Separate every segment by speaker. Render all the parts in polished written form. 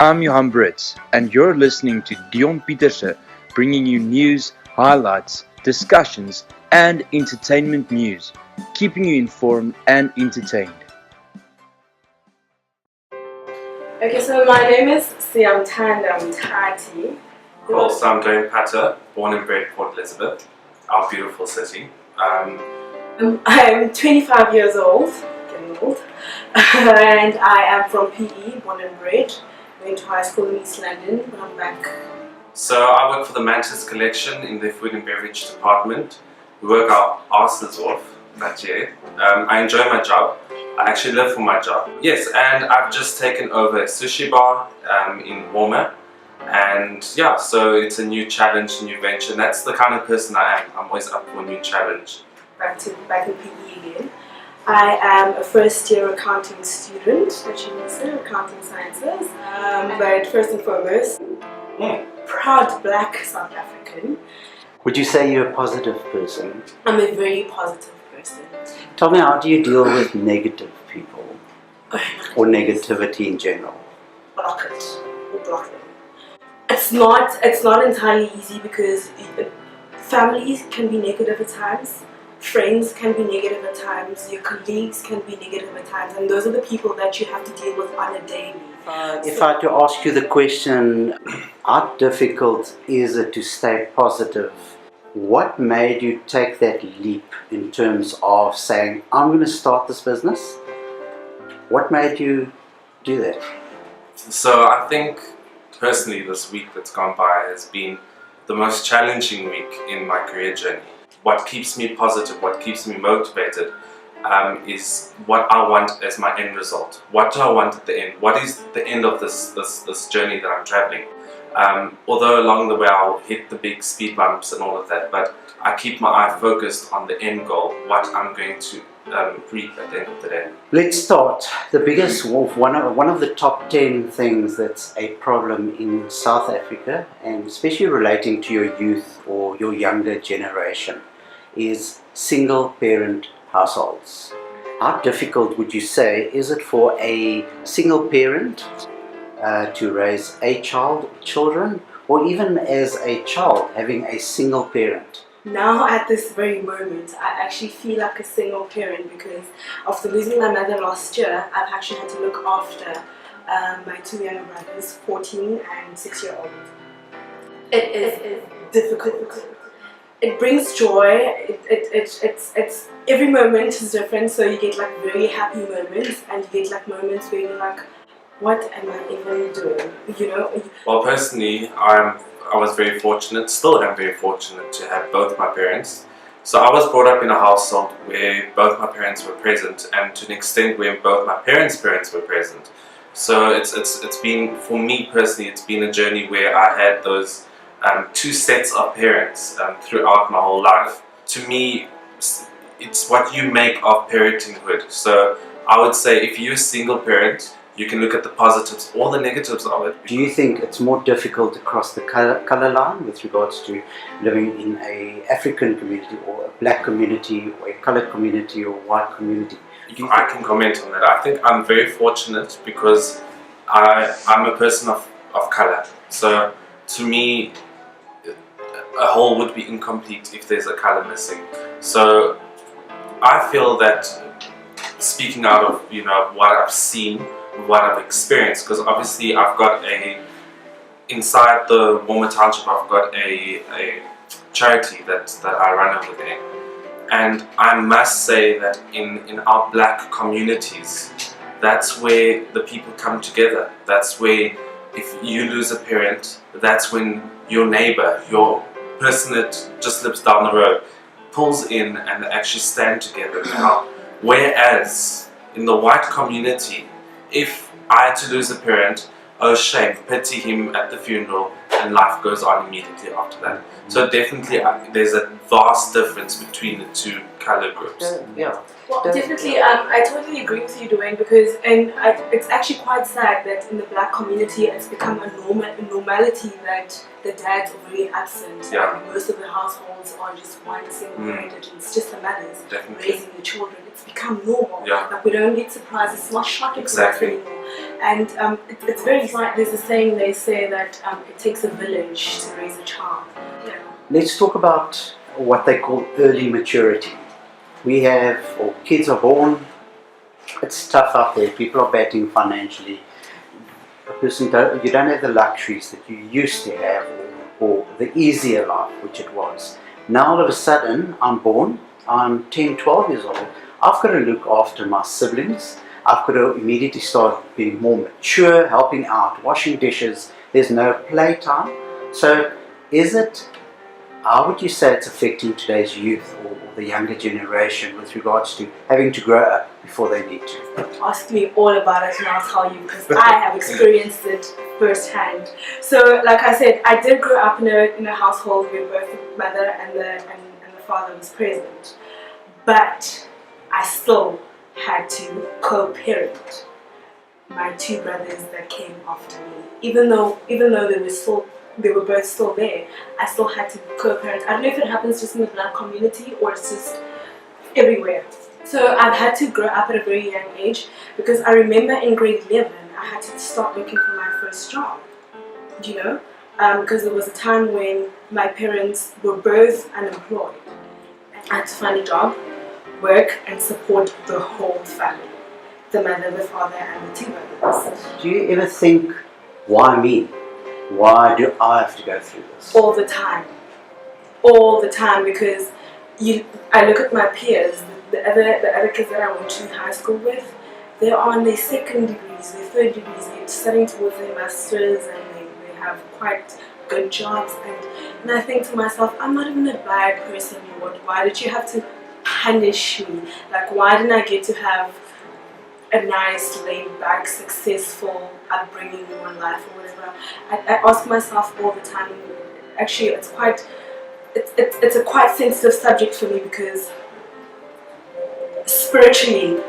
Speaker 1: I'm Johan Brits, and you're listening to Deon Pieterse, bringing you news, highlights, discussions, and entertainment news, keeping you informed and entertained.
Speaker 2: Okay, so my name is Siamtanda Mtati.
Speaker 3: Cool, so I'm Deon Pieterse, born and bred Port Elizabeth, our beautiful city.
Speaker 2: I'm 25 years old, getting old, and I am from PE, born and bred. Went to high school in East London, but I'm back.
Speaker 3: So I work for the Mantis Collection in the food and beverage department. We work our asses off, not yet. I enjoy my job. I actually live for my job. Yes, and I've just taken over a sushi bar in Warmer. And yeah, so it's a new challenge, new venture. And that's the kind of person I am. I'm always up for a new challenge.
Speaker 2: Back in PE again. I am a first year accounting student at UNISA, accounting sciences. But first and foremost, proud black South African.
Speaker 4: Would you say you're a positive person?
Speaker 2: I'm a very positive person.
Speaker 4: Tell me, how do you deal with negative people or negativity in general?
Speaker 2: Block it or block them. It's not entirely easy because families can be negative at times. Friends can be negative at times, your colleagues can be negative at times, and those are the people that you have to deal with on a daily.
Speaker 4: If I had to ask you the question, how difficult is it to stay positive? What made you take that leap in terms of saying, I'm going to start this business? What made you do that?
Speaker 3: So I think personally this week that's gone by has been the most challenging week in my career journey. What keeps me positive, what keeps me motivated is what I want as my end result. What do I want at the end? What is the end of this journey that I'm traveling? Although along the way I'll hit the big speed bumps and all of that, but I keep my eye focused on the end goal, what I'm going to reap at the end of the day.
Speaker 4: Let's start. The biggest, one of the top 10 things that's a problem in South Africa, and especially relating to your youth or your younger generation, is single parent households. How difficult would you say is it for a single parent to raise a children, or even as a child having a single parent?
Speaker 2: Now at this very moment, I actually feel like a single parent because after losing my mother last year, I've actually had to look after my two younger brothers, 14 and 6-year-old. It is difficult. It brings joy. It's every moment is different. So you get like very happy moments, and you get like moments where you're like, what am I even doing? You know.
Speaker 3: Well, personally, I was very fortunate, still am very fortunate to have both my parents. So I was brought up in a household where both my parents were present, and to an extent where both my parents' parents were present. So it's been, for me personally, it's been a journey where I had those two sets of parents throughout my whole life. To me, it's what you make of parentinghood. So I would say if you're a single parent, you can look at the positives or the negatives of it.
Speaker 4: Do you think it's more difficult to cross the color line with regards to living in a African community or a black community or a colored community or white community?
Speaker 3: I can comment on that. I think I'm very fortunate because I'm a person of color. So to me, a whole would be incomplete if there's a color missing. So I feel that, speaking out of what I've seen, what I've experienced, because obviously I've got inside the Warmer Township, I've got a charity that I run over there, and I must say that in our black communities, that's where the people come together. That's where, if you lose a parent, that's when your neighbor, your person that just lives down the road, pulls in and actually stand together now. Whereas in the white community, if I had to lose a parent, oh shame, pity him at the funeral, and life goes on immediately after that. So definitely there's a vast difference between the two color groups.
Speaker 4: Yeah.
Speaker 2: Well, definitely, I totally agree with you, Deon, because it's actually quite sad that in the black community it's become a normality that the dads are very absent.
Speaker 3: Yeah.
Speaker 2: And most of the households are just one single-minded, and it's just the mothers
Speaker 3: Definitely.
Speaker 2: raising the children. It's become normal.
Speaker 3: Yeah.
Speaker 2: Like, we don't get surprised. It's not shocking
Speaker 3: Exactly.
Speaker 2: for us anymore. And it's very right. There's a saying they say that it takes a village to raise a child. Yeah.
Speaker 4: Let's talk about what they call early maturity. We have, or kids are born, it's tough out there, people are batting financially. You don't have the luxuries that you used to have, or the easier life, which it was. Now all of a sudden, I'm born, I'm 10, 12 years old, I've got to look after my siblings, I've got to immediately start being more mature, helping out, washing dishes, there's no playtime. So how would you say it's affecting today's youth or the younger generation with regards to having to grow up before they need to?
Speaker 2: Ask me all about it and I'll tell you, because I have experienced it firsthand. So, like I said, I did grow up in a household where both the mother and the father was present, but I still had to co-parent my two brothers that came after me. Even though they were both still there, I still had to co-parent. I don't know if it happens just in the black community or it's just everywhere. So I've had to grow up at a very young age, because I remember in grade 11 I had to start looking for my first job, because there was a time when my parents were both unemployed. I had to find a job, work and support the whole family, the mother, the father and the two brothers.
Speaker 4: Do you ever think, why me? Why do I have to go through this?
Speaker 2: All the time, because I look at my peers, the other kids that I went to high school with, they're on their second degrees, their third degrees, they're studying towards their masters, and they have quite good jobs, and I think to myself, I'm not even a bad person, Lord. Why did you have to punish me? Like, why didn't I get to have a nice, laid-back, successful upbringing in my life or whatever? I ask myself all the time. Actually, it's a quite sensitive subject for me, because spiritually,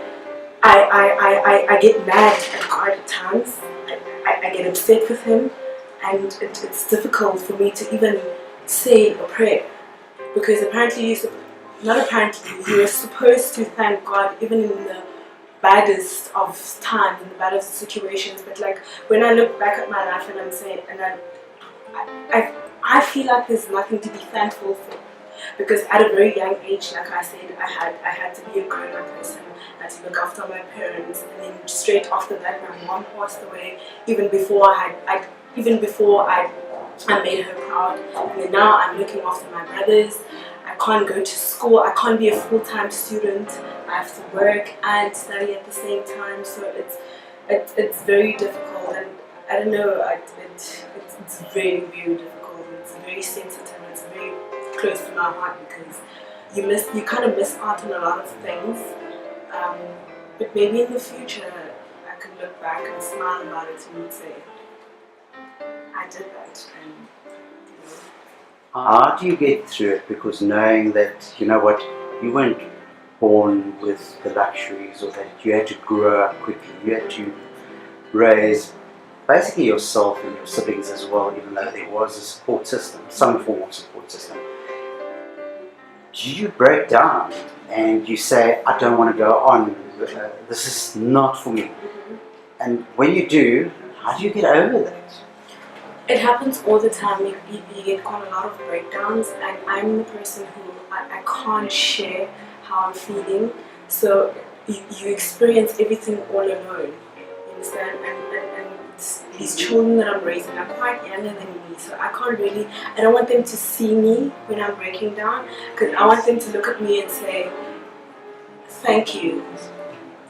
Speaker 2: I get mad at God at times. I get upset with Him, and it's difficult for me to even say a prayer, because apparently you are supposed to thank God even in the baddest of times, in the baddest situations. But like, when I look back at my life and I'm saying, and I feel like there's nothing to be thankful for, because at a very young age, like I said, I had to be a grown-up person. I had to look after my parents, and then straight after that, my mom passed away. Even before I made her proud, and then now I'm looking after my brothers. I can't go to school. I can't be a full-time student. I have to work and study at the same time. So it's very difficult, and I don't know. It's very, very difficult. It's very sensitive. It's very close to my heart, because you kind of miss out on a lot of things. But maybe in the future I can look back and smile about it and say, I did that. And
Speaker 4: how do you get through it? Because knowing that, you know what, you weren't born with the luxuries, or that you had to grow up quickly, you had to raise basically yourself and your siblings as well, even though there was a support system, some form of support system. Do you break down and you say, I don't want to go on, this is not for me? And when you do, how do you get over that?
Speaker 2: it happens all the time. You get quite a lot of breakdowns, and I'm the person who I can't share how I'm feeling. So you experience everything all alone. You understand? And these children that I'm raising are quite younger than me, so I don't want them to see me when I'm breaking down, because I want them to look at me and say, thank you,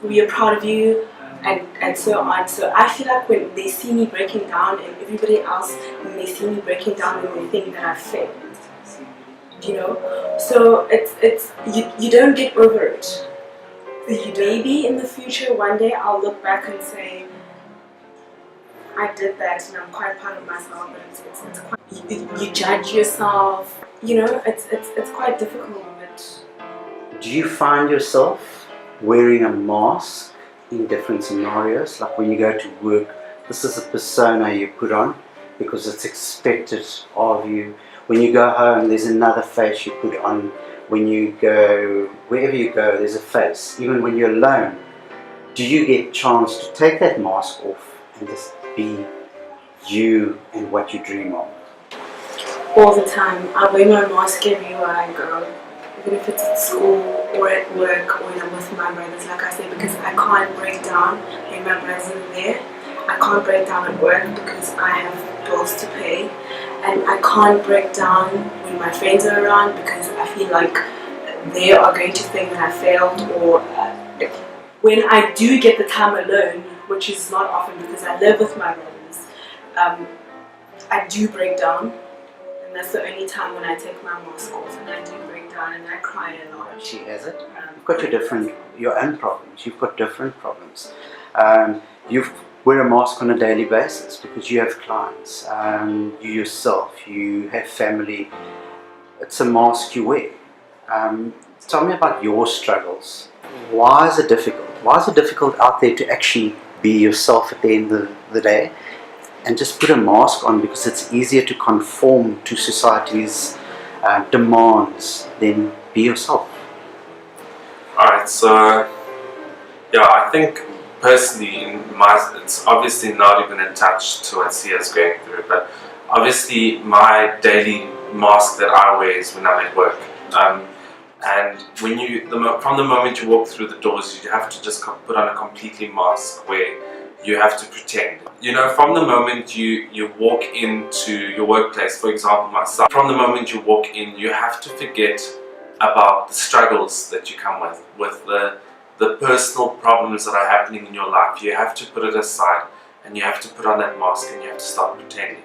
Speaker 2: we are proud of you, and so on. So I feel like when they see me breaking down, and everybody else, when they see me breaking down, they think that I failed. You know? So it's you don't get over it. Maybe in the future, one day I'll look back and say, I did that, and I'm quite proud of myself. But it's quite, you judge yourself. You know, it's quite difficult. But
Speaker 4: do you find yourself wearing a mask in different scenarios, like when you go to work, this is a persona you put on because it's expected of you. When you go home, there's another face you put on. When you go, wherever you go, there's a face. Even when you're alone, do you get a chance to take that mask off and just be you and what you dream of?
Speaker 2: All the time. I wear my mask everywhere I go, even if it's at school or at work or when I'm with my brothers, like I said, because I can't break down when my brothers are there. I can't break down at work because I have bills to pay, and I can't break down when my friends are around because I feel like they are going to think that I failed, or when I do get the time alone, which is not often because I live with my brothers, I do break down, and that's the only time when I take my mask off, and I do break down and I cry a lot.
Speaker 4: She has it. You've got your own problems. You've got different problems. You wear a mask on a daily basis because you have clients. You yourself, you have family. It's a mask you wear. Tell me about your struggles. Why is it difficult? Why is it difficult out there to actually be yourself at the end of the day and just put a mask on because it's easier to conform to society's demands than be yourself?
Speaker 3: Alright, so yeah, I think personally, it's obviously not even attached to what Sia's going through, but obviously my daily mask that I wear is when I'm at work. And when from the moment you walk through the doors, you have to just put on a completely mask where you have to pretend. You know, from the moment you walk into your workplace, for example, myself, from the moment you walk in, you have to forget about the struggles that you come with the personal problems that are happening in your life. You have to put it aside and you have to put on that mask and you have to stop pretending.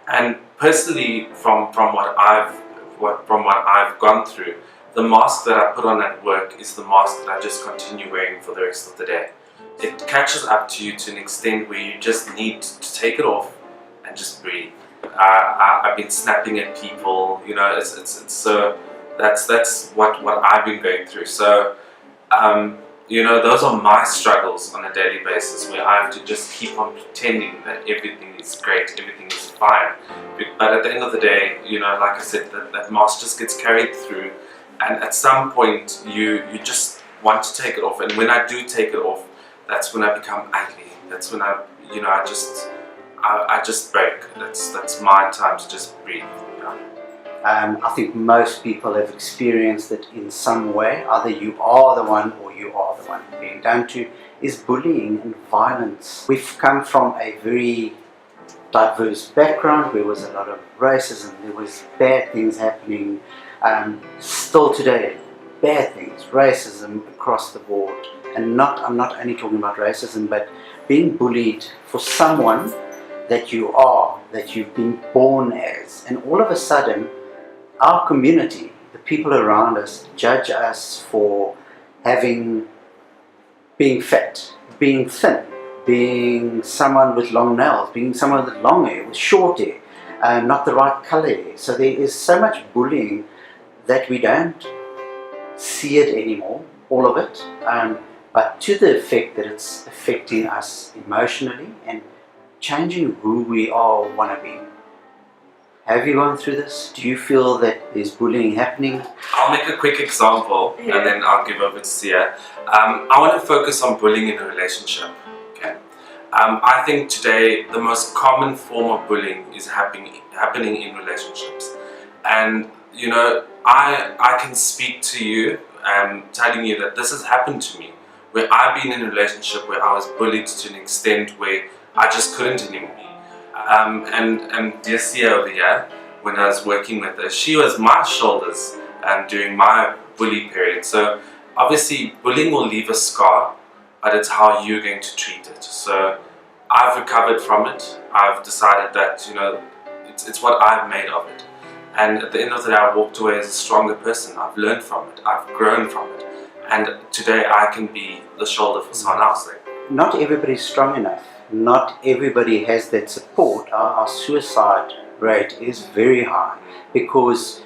Speaker 3: And personally, from what I've gone through, the mask that I put on at work is the mask that I just continue wearing for the rest of the day. It catches up to you to an extent where you just need to take it off and just breathe. I've been snapping at people, you know. It's so that's what I've been going through. So you know, those are my struggles on a daily basis, where I have to just keep on pretending that everything is great, everything is fine. But at the end of the day, you know, like I said, that mask just gets carried through, and at some point you just want to take it off. And when I do take it off, that's when I become ugly. That's when I just break. That's my time to just breathe. You know?
Speaker 4: I think most people have experienced it in some way. Either you are the one or you are the one being done to. Is bullying and violence. We've come from a very diverse background where there was a lot of racism, there was bad things happening. Still today, bad things, racism across the board. And I'm not only talking about racism, but being bullied for someone that you are, that you've been born as. And all of a sudden, our community, the people around us, judge us for being fat, being thin, being someone with long nails, being someone with long hair, with short hair, not the right color hair. So there is so much bullying that we don't see it anymore, all of it, but to the effect that it's affecting us emotionally and changing who we all want to be. Have you gone through this? Do you feel that there's bullying happening?
Speaker 3: I'll make a quick example and then I'll give over to Sia. I want to focus on bullying in a relationship. Okay. I think today the most common form of bullying is happening in relationships. And you know, I can speak to you telling you that this has happened to me, where I've been in a relationship where I was bullied to an extent where I just couldn't anymore. And dear Sia over here, when I was working with her, she was my shoulders during my bully period. So obviously bullying will leave a scar, but it's how you're going to treat it. So I've recovered from it. I've decided that, you know, it's what I've made of it. And at the end of the day, I walked away as a stronger person. I've learned from it. I've grown from it. And today I can be the shoulder for someone else.
Speaker 4: Not everybody's strong enough. Not everybody has that support. Our suicide rate is very high because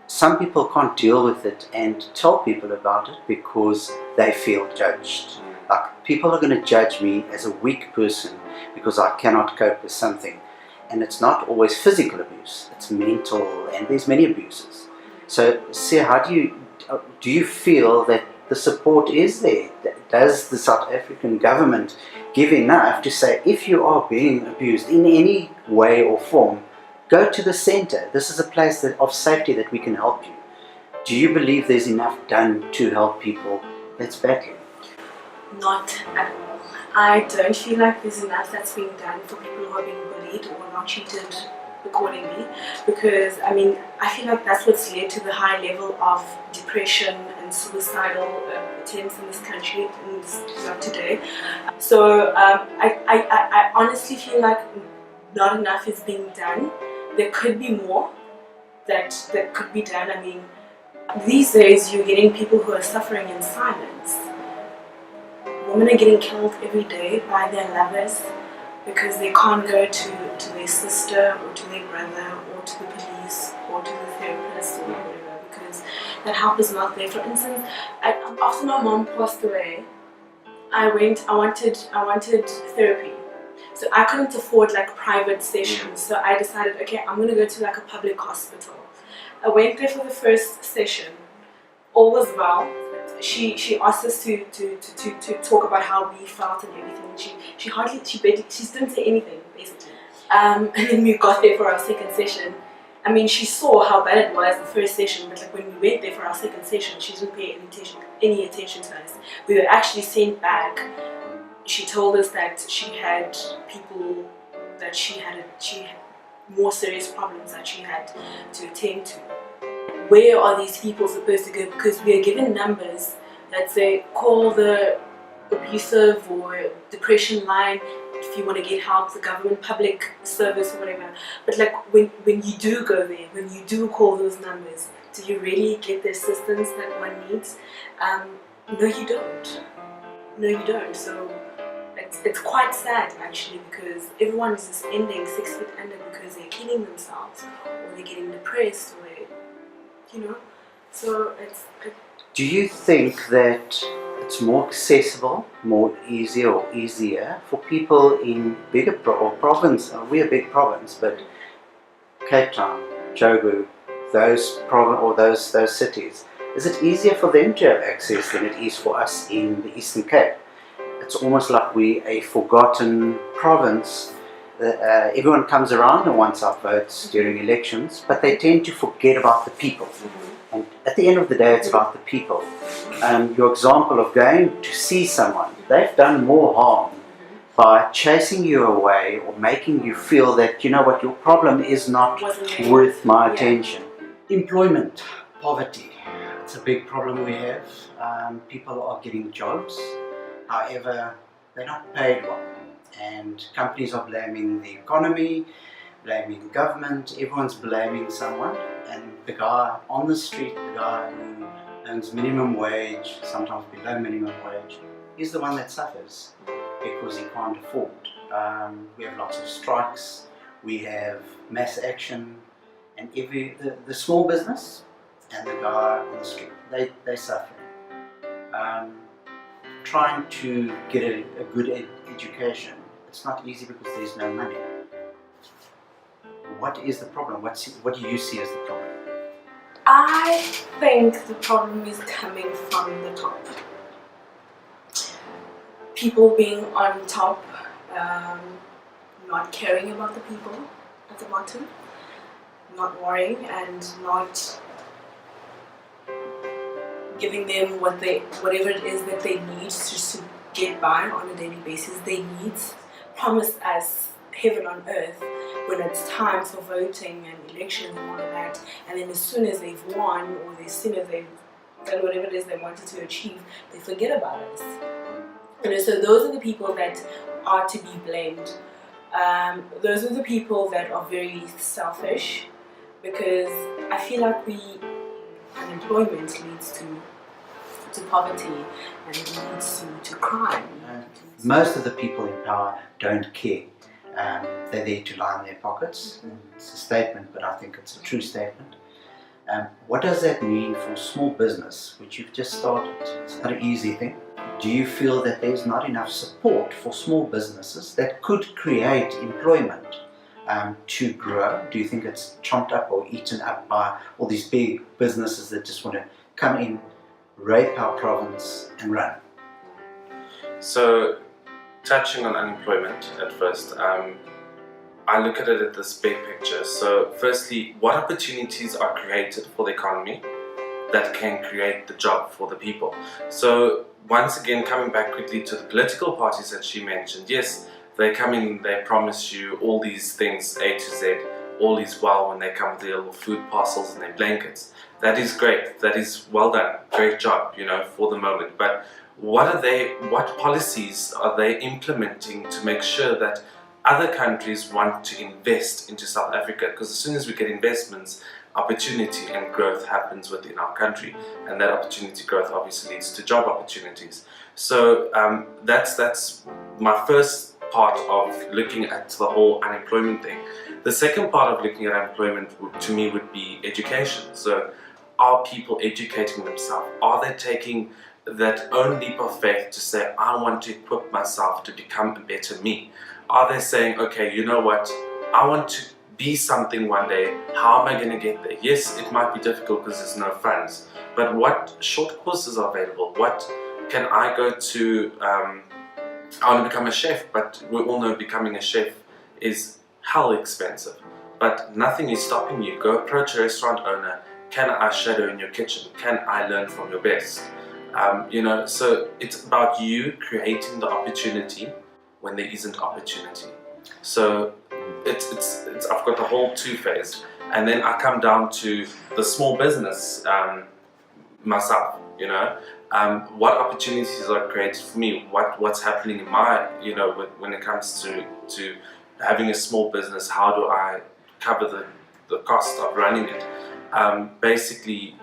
Speaker 4: some people can't deal with it and tell people about it because they feel judged. Like, people are going to judge me as a weak person because I cannot cope with something. And it's not always physical abuse, it's mental, and there's many abuses. So, Sia, how do you feel that the support is there? Does the South African government give enough to say, if you are being abused in any way or form, go to the centre. This is a place of safety that we can help you. Do you believe there's enough done to help people that's battling?
Speaker 2: Not at all. I don't feel like there's enough that's being done for people who are being bullied or not treated accordingly, because I feel like that's what's led to the high level of depression and suicidal attempts in this country today. So I honestly feel like not enough is being done. There could be more that could be done. These days you're getting people who are suffering in silence. Women are getting killed every day by their lovers because they can't go to their sister or to their brother or to the police or to the therapist or whatever, because that help is not there. For instance, after my mom passed away, I wanted therapy. So I couldn't afford like private sessions. So I decided, okay, I'm gonna go to like a public hospital. I went there for the first session. All was well. She asked us to talk about how we felt and everything. She didn't say anything basically. And then we got there for our second session. She saw how bad it was the first session, but like when we went there for our second session, she didn't pay any attention to us. We were actually sent back. She told us that she had people that she had more serious problems that she had to attend to. Where are these people supposed to go? Because we are given numbers that say call the abusive or depression line if you want to get help, the government public service or whatever. But like when you do go there, when you do call those numbers, do you really get the assistance that one needs? No, you don't. No, you don't. So it's quite sad actually, because everyone is just ending 6 feet under because they're killing themselves or they're getting depressed or so
Speaker 4: Do you think that it's more accessible, more easier for people in bigger province? We're a big province, but Cape Town, Joburg, those cities, is it easier for them to have access than it is for us in the Eastern Cape? It's almost like we're a forgotten province. Everyone comes around and wants our votes during elections, but they tend to forget about the people. And at the end of the day, it's about the people. Your example of going to see someone, they've done more harm by chasing you away or making you feel that, you know what, your problem is not worth my attention. Employment, poverty, it's a big problem we have. People are getting jobs, however, they're not paid well. And companies are blaming the economy, blaming the government, everyone's blaming someone. And the guy on the street, the guy who earns minimum wage, sometimes below minimum wage, is the one that suffers because he can't afford. We have lots of strikes, we have mass action, and the small business and the guy on the street, they suffer. Trying to get a good education, it's not easy because there's no money. What is the problem? What do you see as the problem?
Speaker 2: I think the problem is coming from the top. People being on top, not caring about the people at the bottom, not worrying and not giving them whatever it is that they need just to get by on a daily basis. They need promise us heaven on earth when it's time for voting and elections and all of that, and then as soon as they've won or as soon as they've done whatever it is they wanted to achieve, they forget about us. So those are the people that are to be blamed. Those are the people that are very selfish, because I feel like unemployment leads to poverty and it leads to crime.
Speaker 4: Most of the people in power don't care. They're there to line their pockets. It's a statement, but I think it's a true statement. What does that mean for small business, which you've just started? It's not an easy thing. Do you feel that there's not enough support for small businesses that could create employment to grow? Do you think it's trumped up or eaten up by all these big businesses that just want to come in, rape our province and run?
Speaker 3: So, touching on unemployment at first, I look at it at this big picture. So, firstly, what opportunities are created for the economy that can create the job for the people? So, once again, coming back quickly to the political parties that she mentioned, yes, they come in, they promise you all these things, A to Z, all is well when they come with their little food parcels and their blankets. That is great, that is well done, great job, for the moment. But what policies are they implementing to make sure that other countries want to invest into South Africa? Because as soon as we get investments, opportunity and growth happens within our country, and that opportunity growth obviously leads to job opportunities. So that's my first part of looking at the whole unemployment thing. The second part of looking at unemployment to me would be education. So are people educating themselves? Are they taking that own leap of faith to say, I want to equip myself to become a better me? Are they saying, okay, you know what, I want to be something one day, how am I going to get there? Yes, it might be difficult because there's no funds, but what short courses are available? What can I go to? I want to become a chef, but we all know becoming a chef is hell expensive, but nothing is stopping you. Go approach a restaurant owner. Can I shadow in your kitchen? Can I learn from your best? So it's about you creating the opportunity when there isn't opportunity. So it's I've got the whole two-phase, and then I come down to the small business myself. What opportunities are created for me? What's happening in my when it comes to having a small business? How do I cover the cost of running it? Basically,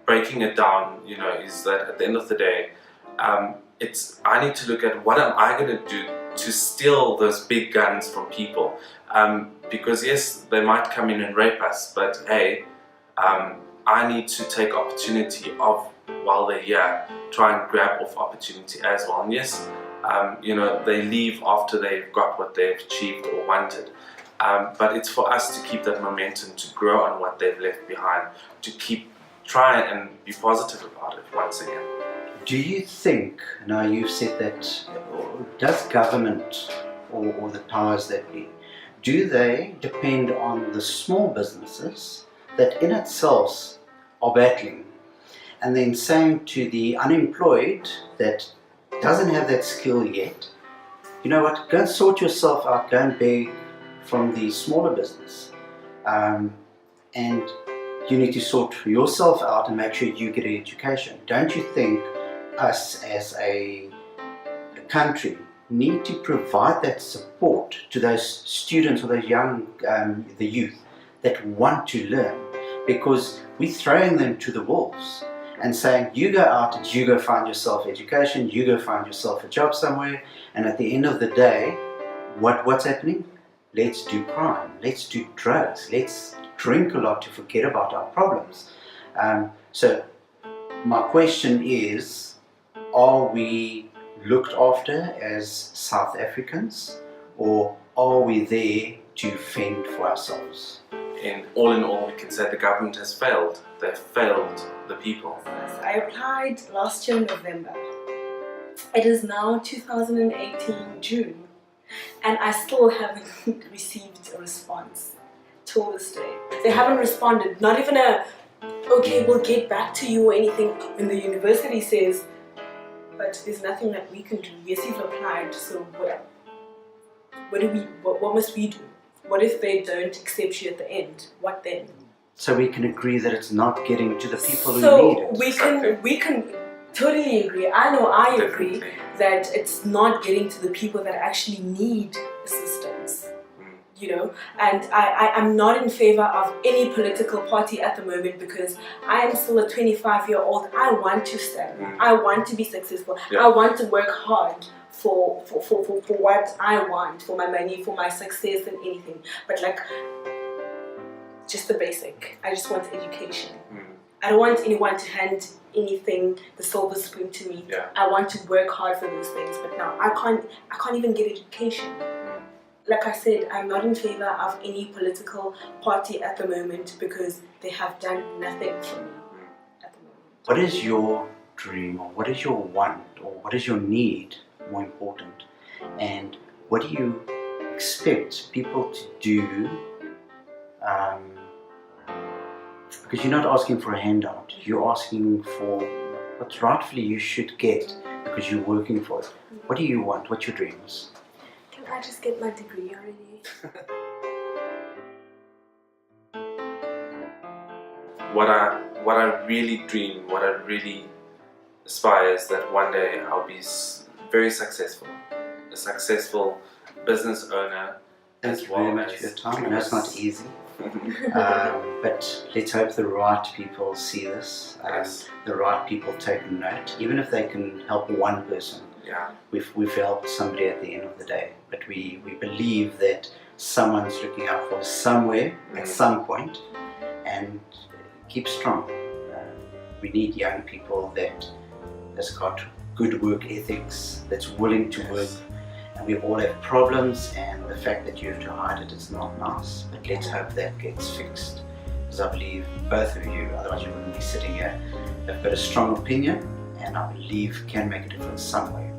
Speaker 3: breaking it down, is that at the end of the day, I need to look at what am I going to do to steal those big guns from people, because yes, they might come in and rape us, but hey, I need to take opportunity of while they're here, try and grab off opportunity as well. And yes, they leave after they've got what they've achieved or wanted, but it's for us to keep that momentum, to grow on what they've left behind, to keep trying and be positive about it once again.
Speaker 4: Do you think, now you've said that, does government or the powers that be, do they depend on the small businesses that in itself are battling, and then saying to the unemployed that doesn't have that skill yet, you know what, go and sort yourself out, go and beg from the smaller business, and you need to sort yourself out and make sure you get an education? Don't you think us as a country need to provide that support to those students or those young, the youth that want to learn? Because we're throwing them to the wolves and saying, you go out and you go find yourself education, you go find yourself a job somewhere, and at the end of the day, what's happening? Let's do crime, let's do drugs, let's drink a lot to forget about our problems. So my question is, are we looked after as South Africans, or are we there to fend for ourselves?
Speaker 3: In all, we can say the government has failed. They've failed the people.
Speaker 2: I applied last year in November. It is now 2018 June, and I still haven't received a response till this day. They haven't responded, not even a, okay, we'll get back to you or anything. When the university says, but there's nothing that we can do. Yes, you've applied, so what must we do? What if they don't accept you at the end? What then?
Speaker 4: So we can agree that it's not getting to the people who
Speaker 2: So
Speaker 4: need it.
Speaker 2: we can totally agree. I agree that it's not getting to the people that actually need assistance. And I'm not in favor of any political party at the moment, because I am still a 25-year-old. I want to stand. I want to be successful. I want to work hard for what I want, for my money, for my success and anything. But just the basic. I just want education. I don't want anyone to hand anything, the silver spoon to me.
Speaker 3: Yeah.
Speaker 2: I want to work hard for those things, but now I can't even get education. Like I said, I'm not in favor of any political party at the moment because they have done nothing for me at the moment.
Speaker 4: What is your dream, or what is your want, or what is your need, more important? And what do you expect people to do? Because you're not asking for a handout, you're asking for what rightfully you should get because you're working for it. What do you want? What's your dreams?
Speaker 2: Can I just get my degree already?
Speaker 3: What I really dream, what I really aspire is that one day I'll be very successful, a successful business owner.
Speaker 4: Thank you very much for your time. I know it's not easy, but let's hope the right people see this.
Speaker 3: Yes.
Speaker 4: The right people take note, even if they can help one person.
Speaker 3: Yeah.
Speaker 4: We've helped somebody at the end of the day, but we believe that someone's looking out for us somewhere at some point, and keep strong. We need young people that's got good work ethics, that's willing to work. And we all have problems, and the fact that you have to hide it is not nice, but let's hope that gets fixed, because I believe both of you, otherwise you wouldn't be sitting here, have got a strong opinion, and I believe can make a difference somewhere.